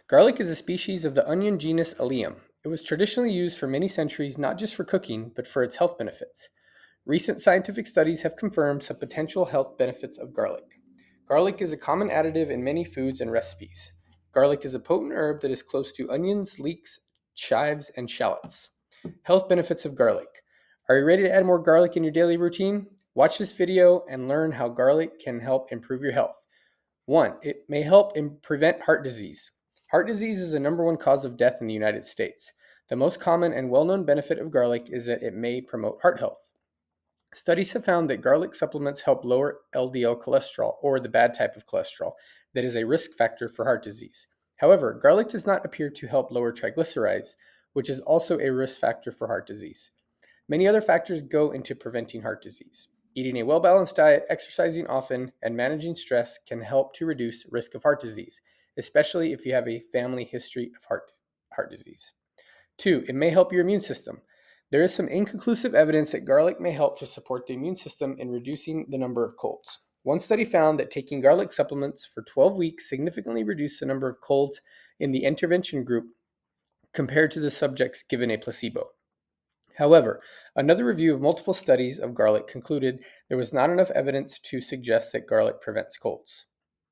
Garlic is a species of the onion genus Allium. It was traditionally used for many centuries not just for cooking, but for its health benefits. Recent scientific studies have confirmed some potential health benefits of garlic. Garlic is a common additive in many foods and recipes. Garlic is a potent herb that is close to onions, leeks, chives, and shallots. Health benefits of garlic. Are you ready to add more garlic in your daily routine? Watch this video and learn how garlic can help improve your health. 1. It may help prevent heart disease. Heart disease is the number one cause of death in the United States. The most common and well known benefit of garlic is that it may promote heart health. Studies have found that garlic supplements help lower LDL cholesterol, or the bad type of cholesterol, that is a risk factor for heart disease. However, garlic does not appear to help lower triglycerides, which is also a risk factor for heart disease. Many other factors go into preventing heart disease. Eating a well-balanced diet, exercising often, and managing stress can help to reduce risk of heart disease, especially if you have a family history of heart disease. 2. It may help your immune system. There is some inconclusive evidence that garlic may help to support the immune system in reducing the number of colds. One study found that taking garlic supplements for 12 weeks significantly reduced the number of colds in the intervention group compared to the subjects given a placebo. However, another review of multiple studies of garlic concluded there was not enough evidence to suggest that garlic prevents colds.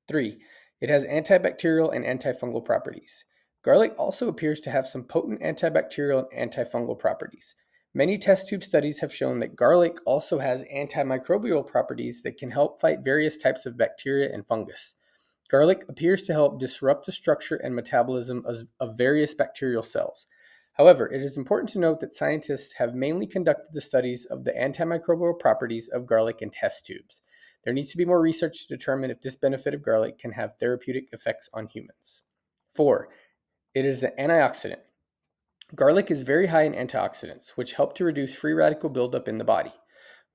3. It has antibacterial and antifungal properties. Garlic also appears to have some potent antibacterial and antifungal properties. Many test tube studies have shown that garlic also has antimicrobial properties that can help fight various types of bacteria and fungus. Garlic appears to help disrupt the structure and metabolism of various bacterial cells. However, it is important to note that scientists have mainly conducted the studies of the antimicrobial properties of garlic in test tubes. There needs to be more research to determine if this benefit of garlic can have therapeutic effects on humans. 4. It is an antioxidant. Garlic is very high in antioxidants, which help to reduce free radical buildup in the body.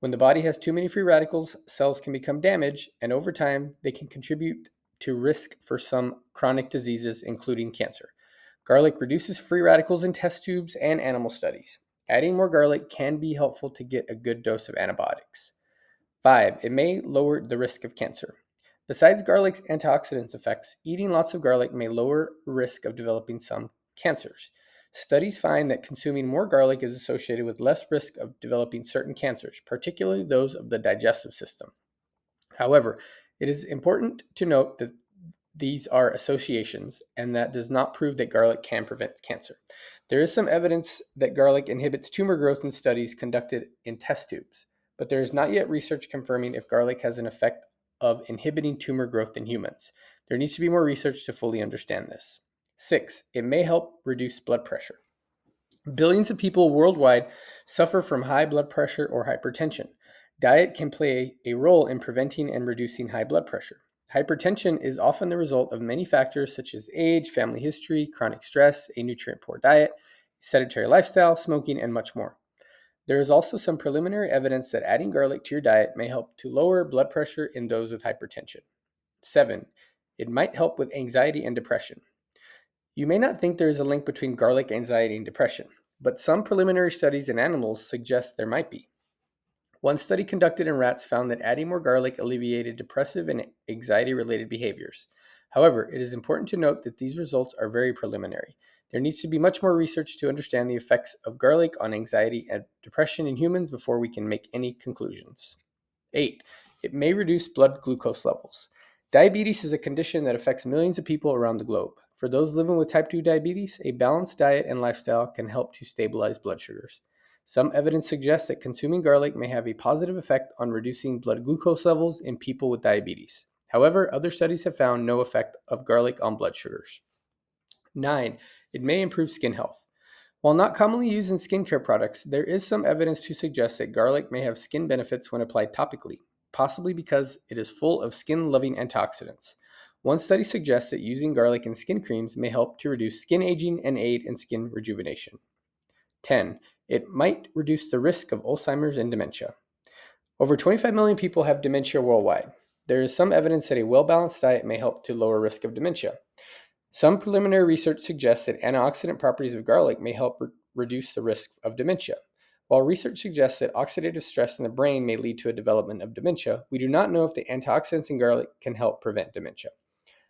When the body has too many free radicals, cells can become damaged, and over time, they can contribute to risk for some chronic diseases, including cancer. Garlic reduces free radicals in test tubes and animal studies. Adding more garlic can be helpful to get a good dose of antibiotics. 5. It may lower the risk of cancer. Besides garlic's antioxidants effects, eating lots of garlic may lower risk of developing some cancers. Studies find that consuming more garlic is associated with less risk of developing certain cancers, particularly those of the digestive system. However, it is important to note that these are associations, and that does not prove that garlic can prevent cancer. There is some evidence that garlic inhibits tumor growth in studies conducted in test tubes, but there is not yet research confirming if garlic has an effect of inhibiting tumor growth in humans. There needs to be more research to fully understand this. 6. It may help reduce blood pressure. Billions of people worldwide suffer from high blood pressure or hypertension. Diet can play a role in preventing and reducing high blood pressure. Hypertension is often the result of many factors such as age, family history, chronic stress, a nutrient-poor diet, sedentary lifestyle, smoking, and much more. There is also some preliminary evidence that adding garlic to your diet may help to lower blood pressure in those with hypertension. 7. It might help with anxiety and depression. You may not think there is a link between garlic, anxiety, and depression, but some preliminary studies in animals suggest there might be. One study conducted in rats found that adding more garlic alleviated depressive and anxiety-related behaviors. However, it is important to note that these results are very preliminary. There needs to be much more research to understand the effects of garlic on anxiety and depression in humans before we can make any conclusions. 8. It may reduce blood glucose levels. Diabetes is a condition that affects millions of people around the globe. For those living with type 2 diabetes, a balanced diet and lifestyle can help to stabilize blood sugars. Some evidence suggests that consuming garlic may have a positive effect on reducing blood glucose levels in people with diabetes. However, other studies have found no effect of garlic on blood sugars. 9. It may improve skin health. While not commonly used in skincare products, there is some evidence to suggest that garlic may have skin benefits when applied topically, possibly because it is full of skin-loving antioxidants. One study suggests that using garlic in skin creams may help to reduce skin aging and aid in skin rejuvenation. 10. It might reduce the risk of Alzheimer's and dementia. Over 25 million people have dementia worldwide. There is some evidence that a well-balanced diet may help to lower risk of dementia. Some preliminary research suggests that antioxidant properties of garlic may help reduce the risk of dementia. While research suggests that oxidative stress in the brain may lead to a development of dementia, we do not know if the antioxidants in garlic can help prevent dementia.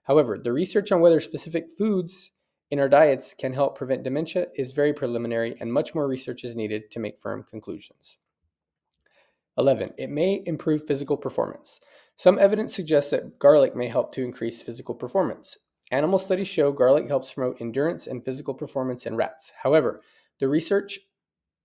However, the research on whether specific foods in our diets can help prevent dementia is very preliminary, and much more research is needed to make firm conclusions. 11. It may improve physical performance. Some evidence suggests that garlic may help to increase physical performance. Animal studies show garlic helps promote endurance and physical performance in rats. However, the research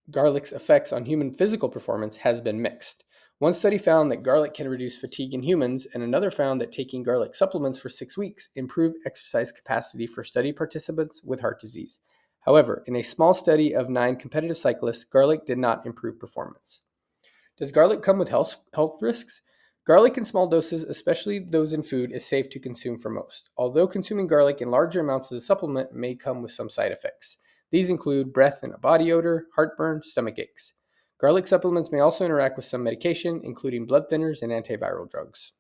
garlic's effects on human physical performance has been mixed. One study found that garlic can reduce fatigue in humans, and another found that taking garlic supplements for 6 weeks improved exercise capacity for study participants with heart disease. However, in a small study of 9 competitive cyclists, garlic did not improve performance. Does garlic come with health risks? Garlic in small doses, especially those in food, is safe to consume for most, although consuming garlic in larger amounts as a supplement may come with some side effects. These include breath and body odor, heartburn, stomach aches. Garlic supplements may also interact with some medication, including blood thinners and antiviral drugs.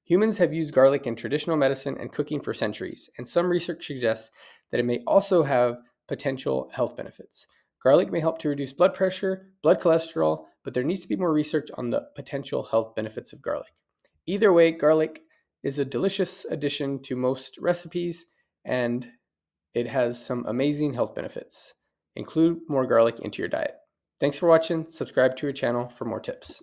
Humans have used garlic in traditional medicine and cooking for centuries, and some research suggests that it may also have potential health benefits. Garlic may help to reduce blood pressure, blood cholesterol, but there needs to be more research on the potential health benefits of garlic. Either way, garlic is a delicious addition to most recipes, and it has some amazing health benefits. Include more garlic into your diet. Thanks for watching. Subscribe to our channel for more tips.